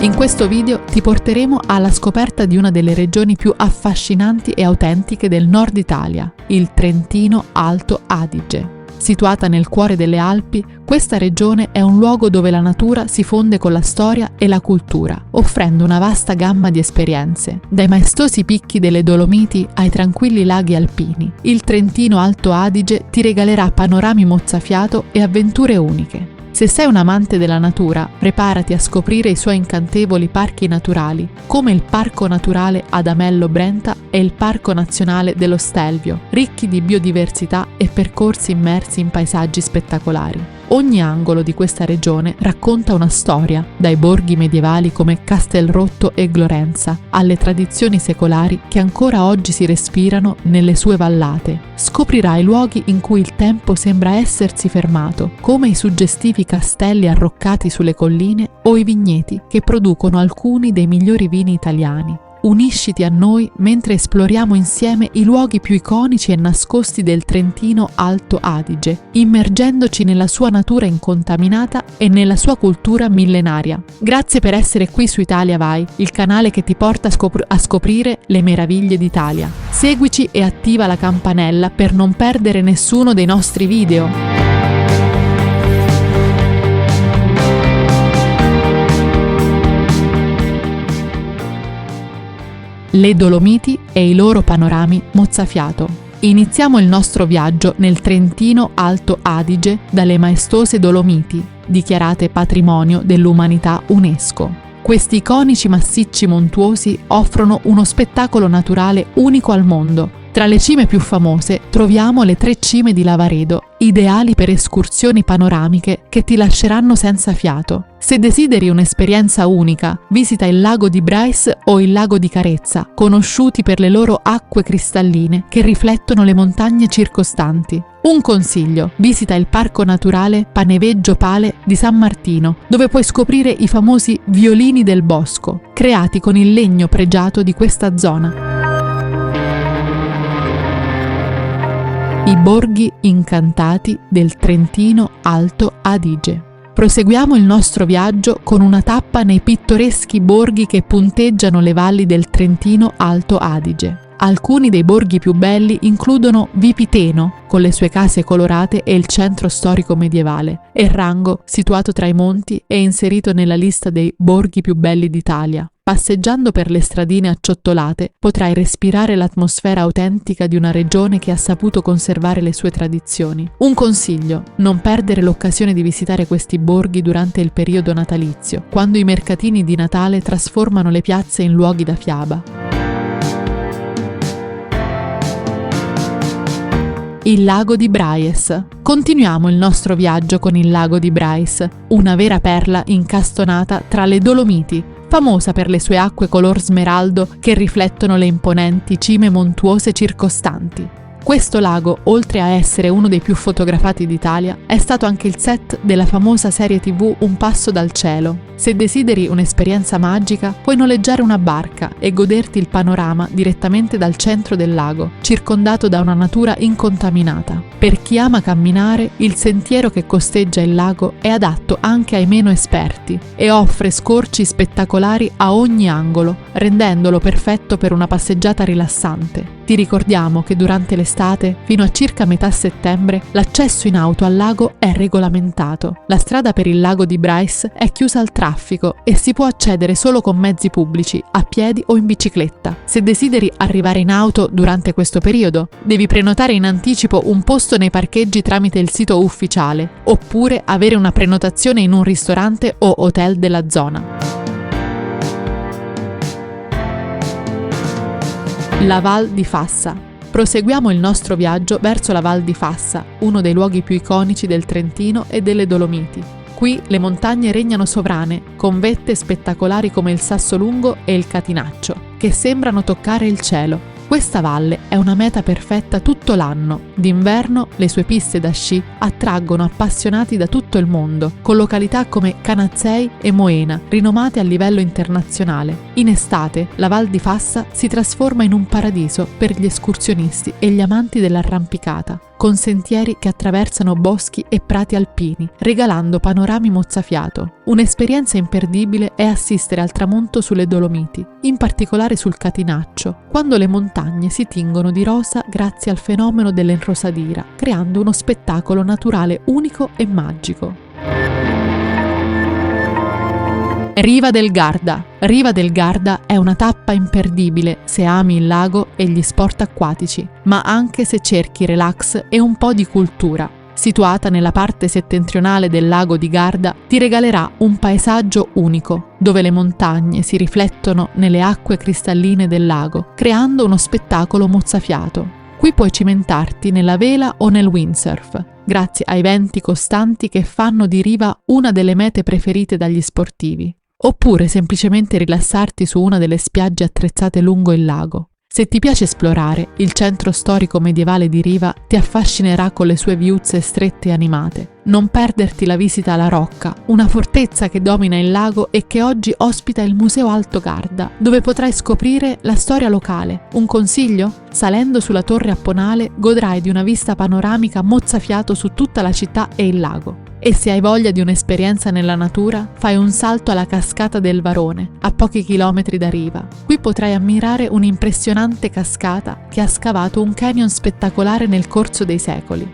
In questo video ti porteremo alla scoperta di una delle regioni più affascinanti e autentiche del nord Italia, il Trentino Alto Adige. Situata nel cuore delle Alpi, questa regione è un luogo dove la natura si fonde con la storia e la cultura, offrendo una vasta gamma di esperienze. Dai maestosi picchi delle Dolomiti ai tranquilli laghi alpini, il Trentino Alto Adige ti regalerà panorami mozzafiato e avventure uniche. Se sei un amante della natura, preparati a scoprire i suoi incantevoli parchi naturali, come il Parco Naturale Adamello Brenta e il Parco Nazionale dello Stelvio, ricchi di biodiversità e percorsi immersi in paesaggi spettacolari. Ogni angolo di questa regione racconta una storia, dai borghi medievali come Castelrotto e Glorenza, alle tradizioni secolari che ancora oggi si respirano nelle sue vallate. Scoprirai luoghi in cui il tempo sembra essersi fermato, come i suggestivi castelli arroccati sulle colline o i vigneti che producono alcuni dei migliori vini italiani. Unisciti a noi mentre esploriamo insieme i luoghi più iconici e nascosti del Trentino Alto Adige, immergendoci nella sua natura incontaminata e nella sua cultura millenaria. Grazie per essere qui su Italia Vai, il canale che ti porta a scoprire le meraviglie d'Italia. Seguici e attiva la campanella per non perdere nessuno dei nostri video. Le Dolomiti e i loro panorami mozzafiato. Iniziamo il nostro viaggio nel Trentino Alto Adige dalle maestose Dolomiti, dichiarate patrimonio dell'umanità UNESCO. Questi iconici massicci montuosi offrono uno spettacolo naturale unico al mondo. Tra le cime più famose troviamo le 3 cime di Lavaredo, ideali per escursioni panoramiche che ti lasceranno senza fiato. Se desideri un'esperienza unica, visita il lago di Brais o il lago di Carezza, conosciuti per le loro acque cristalline che riflettono le montagne circostanti. Un consiglio: visita il Parco Naturale Paneveggio Pale di San Martino, dove puoi scoprire i famosi violini del bosco, creati con il legno pregiato di questa zona. I borghi incantati del Trentino Alto Adige. Proseguiamo il nostro viaggio con una tappa nei pittoreschi borghi che punteggiano le valli del Trentino Alto Adige. Alcuni dei borghi più belli includono Vipiteno, con le sue case colorate e il centro storico medievale, e Rango, situato tra i monti e inserito nella lista dei borghi più belli d'Italia. Passeggiando per le stradine acciottolate potrai respirare l'atmosfera autentica di una regione che ha saputo conservare le sue tradizioni. Un consiglio: non perdere l'occasione di visitare questi borghi durante il periodo natalizio, quando i mercatini di Natale trasformano le piazze in luoghi da fiaba. Il lago di Brais. Continuiamo il nostro viaggio con il lago di Brais, una vera perla incastonata tra le Dolomiti, famosa per le sue acque color smeraldo che riflettono le imponenti cime montuose circostanti. Questo lago, oltre a essere uno dei più fotografati d'Italia, è stato anche il set della famosa serie TV Un passo dal cielo. Se desideri un'esperienza magica, puoi noleggiare una barca e goderti il panorama direttamente dal centro del lago, circondato da una natura incontaminata. Per chi ama camminare, il sentiero che costeggia il lago è adatto anche ai meno esperti e offre scorci spettacolari a ogni angolo, rendendolo perfetto per una passeggiata rilassante. Ti ricordiamo che durante l'estate, fino a circa metà settembre, l'accesso in auto al lago è regolamentato. La strada per il lago di Brais è chiusa al traffico e si può accedere solo con mezzi pubblici, a piedi o in bicicletta. Se desideri arrivare in auto durante questo periodo, devi prenotare in anticipo un posto nei parcheggi tramite il sito ufficiale, oppure avere una prenotazione in un ristorante o hotel della zona. La Val di Fassa. Proseguiamo il nostro viaggio verso la Val di Fassa, uno dei luoghi più iconici del Trentino e delle Dolomiti. Qui le montagne regnano sovrane, con vette spettacolari come il Sassolungo e il Catinaccio, che sembrano toccare il cielo. Questa valle è una meta perfetta tutto l'anno. D'inverno le sue piste da sci attraggono appassionati da tutto il mondo, con località come Canazzei e Moena, rinomate a livello internazionale. In estate la Val di Fassa si trasforma in un paradiso per gli escursionisti e gli amanti dell'arrampicata, con sentieri che attraversano boschi e prati alpini, regalando panorami mozzafiato. Un'esperienza imperdibile è assistere al tramonto sulle Dolomiti, in particolare sul Catinaccio, quando le montagne si tingono di rosa grazie al fenomeno dell'enrosadira, creando uno spettacolo naturale unico e magico. Riva del Garda. Riva del Garda è una tappa imperdibile se ami il lago e gli sport acquatici, ma anche se cerchi relax e un po' di cultura. Situata nella parte settentrionale del lago di Garda, ti regalerà un paesaggio unico, dove le montagne si riflettono nelle acque cristalline del lago, creando uno spettacolo mozzafiato. Qui puoi cimentarti nella vela o nel windsurf, grazie ai venti costanti che fanno di Riva una delle mete preferite dagli sportivi. Oppure semplicemente rilassarti su una delle spiagge attrezzate lungo il lago. Se ti piace esplorare, il centro storico medievale di Riva ti affascinerà con le sue viuzze strette e animate. Non perderti la visita alla Rocca, una fortezza che domina il lago e che oggi ospita il Museo Alto Garda, dove potrai scoprire la storia locale. Un consiglio? Salendo sulla torre apponale godrai di una vista panoramica mozzafiato su tutta la città e il lago. E se hai voglia di un'esperienza nella natura, fai un salto alla cascata del Varone, a pochi chilometri da Riva. Qui potrai ammirare un'impressionante cascata che ha scavato un canyon spettacolare nel corso dei secoli.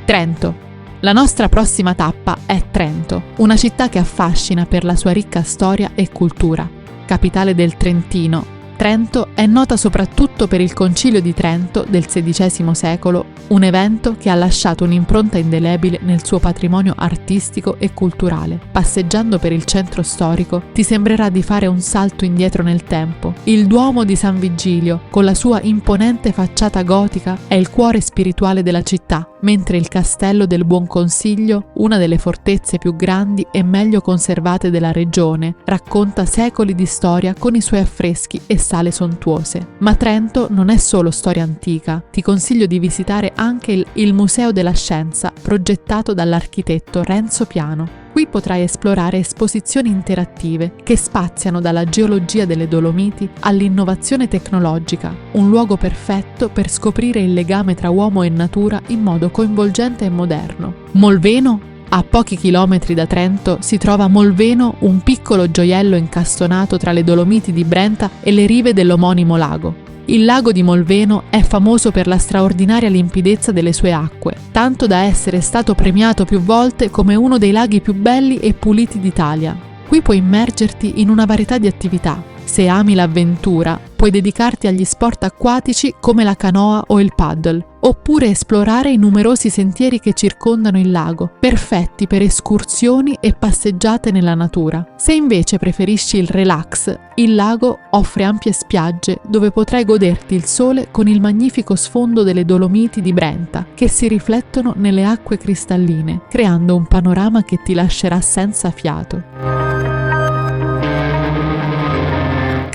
Trento. La nostra prossima tappa è Trento, una città che affascina per la sua ricca storia e cultura. Capitale del Trentino, Trento è nota soprattutto per il Concilio di Trento del XVI secolo, un evento che ha lasciato un'impronta indelebile nel suo patrimonio artistico e culturale. Passeggiando per il centro storico ti sembrerà di fare un salto indietro nel tempo. Il Duomo di San Vigilio, con la sua imponente facciata gotica, è il cuore spirituale della città, mentre il Castello del Buon Consiglio, una delle fortezze più grandi e meglio conservate della regione, racconta secoli di storia con i suoi affreschi e sale sontuose. Ma Trento non è solo storia antica, ti consiglio di visitare anche il Museo della Scienza, progettato dall'architetto Renzo Piano. Qui potrai esplorare esposizioni interattive che spaziano dalla geologia delle Dolomiti all'innovazione tecnologica, un luogo perfetto per scoprire il legame tra uomo e natura in modo coinvolgente e moderno. Molveno? A pochi chilometri da Trento si trova Molveno, un piccolo gioiello incastonato tra le Dolomiti di Brenta e le rive dell'omonimo lago. Il lago di Molveno è famoso per la straordinaria limpidezza delle sue acque, tanto da essere stato premiato più volte come uno dei laghi più belli e puliti d'Italia. Qui puoi immergerti in una varietà di attività. Se ami l'avventura, puoi dedicarti agli sport acquatici come la canoa o il paddle, oppure esplorare i numerosi sentieri che circondano il lago, perfetti per escursioni e passeggiate nella natura. Se invece preferisci il relax, il lago offre ampie spiagge dove potrai goderti il sole con il magnifico sfondo delle Dolomiti di Brenta, che si riflettono nelle acque cristalline, creando un panorama che ti lascerà senza fiato.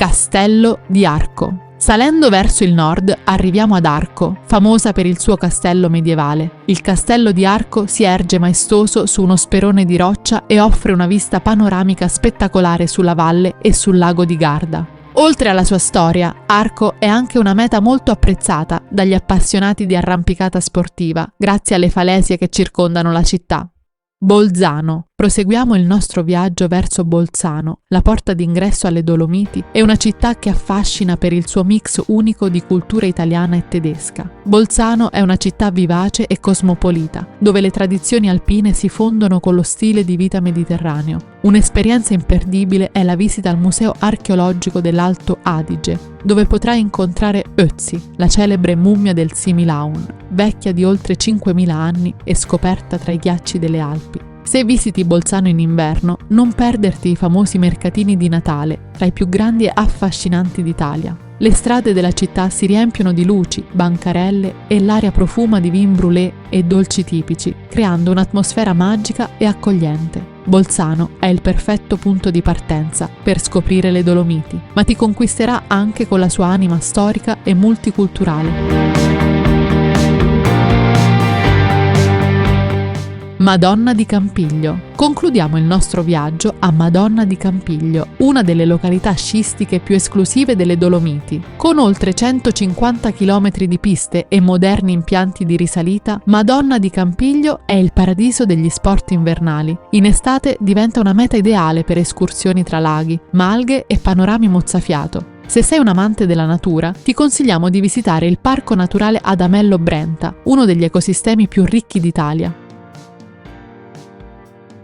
Castello di Arco. Salendo verso il nord arriviamo ad Arco, famosa per il suo castello medievale. Il castello di Arco si erge maestoso su uno sperone di roccia e offre una vista panoramica spettacolare sulla valle e sul lago di Garda. Oltre alla sua storia, Arco è anche una meta molto apprezzata dagli appassionati di arrampicata sportiva, grazie alle falesie che circondano la città. Bolzano. Proseguiamo il nostro viaggio verso Bolzano, la porta d'ingresso alle Dolomiti, è una città che affascina per il suo mix unico di cultura italiana e tedesca. Bolzano è una città vivace e cosmopolita, dove le tradizioni alpine si fondono con lo stile di vita mediterraneo. Un'esperienza imperdibile è la visita al Museo archeologico dell'Alto Adige, dove potrai incontrare Ötzi, la celebre mummia del Similaun, vecchia di oltre 5.000 anni e scoperta tra i ghiacci delle Alpi. Se visiti Bolzano in inverno, non perderti i famosi mercatini di Natale, tra i più grandi e affascinanti d'Italia. Le strade della città si riempiono di luci, bancarelle e l'aria profuma di vin brûlé e dolci tipici, creando un'atmosfera magica e accogliente. Bolzano è il perfetto punto di partenza per scoprire le Dolomiti, ma ti conquisterà anche con la sua anima storica e multiculturale. Madonna di Campiglio. Concludiamo il nostro viaggio a Madonna di Campiglio, una delle località sciistiche più esclusive delle Dolomiti. Con oltre 150 km di piste e moderni impianti di risalita, Madonna di Campiglio è il paradiso degli sport invernali. In estate diventa una meta ideale per escursioni tra laghi, malghe e panorami mozzafiato. Se sei un amante della natura, ti consigliamo di visitare il Parco Naturale Adamello Brenta, uno degli ecosistemi più ricchi d'Italia.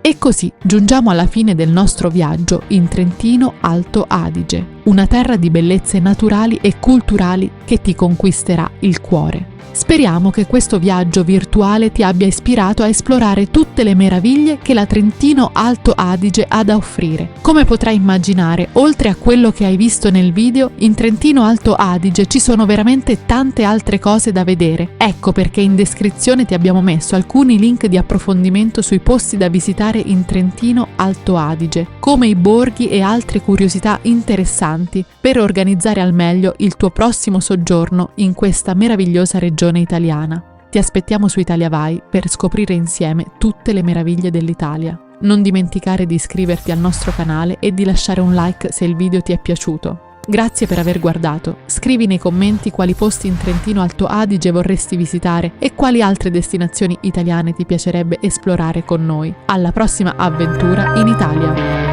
E così giungiamo alla fine del nostro viaggio in Trentino Alto Adige, una terra di bellezze naturali e culturali che ti conquisterà il cuore. Speriamo che questo viaggio virtuale ti abbia ispirato a esplorare tutte le meraviglie che la Trentino Alto Adige ha da offrire. Come potrai immaginare, oltre a quello che hai visto nel video, in Trentino Alto Adige ci sono veramente tante altre cose da vedere. Ecco perché in descrizione ti abbiamo messo alcuni link di approfondimento sui posti da visitare in Trentino Alto Adige, come i borghi e altre curiosità interessanti per organizzare al meglio il tuo prossimo soggiorno in questa meravigliosa regione italiana. Ti aspettiamo su Italia Vai per scoprire insieme tutte le meraviglie dell'Italia. Non dimenticare di iscriverti al nostro canale e di lasciare un like se il video ti è piaciuto. Grazie per aver guardato. Scrivi nei commenti quali posti in Trentino Alto Adige vorresti visitare e quali altre destinazioni italiane ti piacerebbe esplorare con noi. Alla prossima avventura in Italia!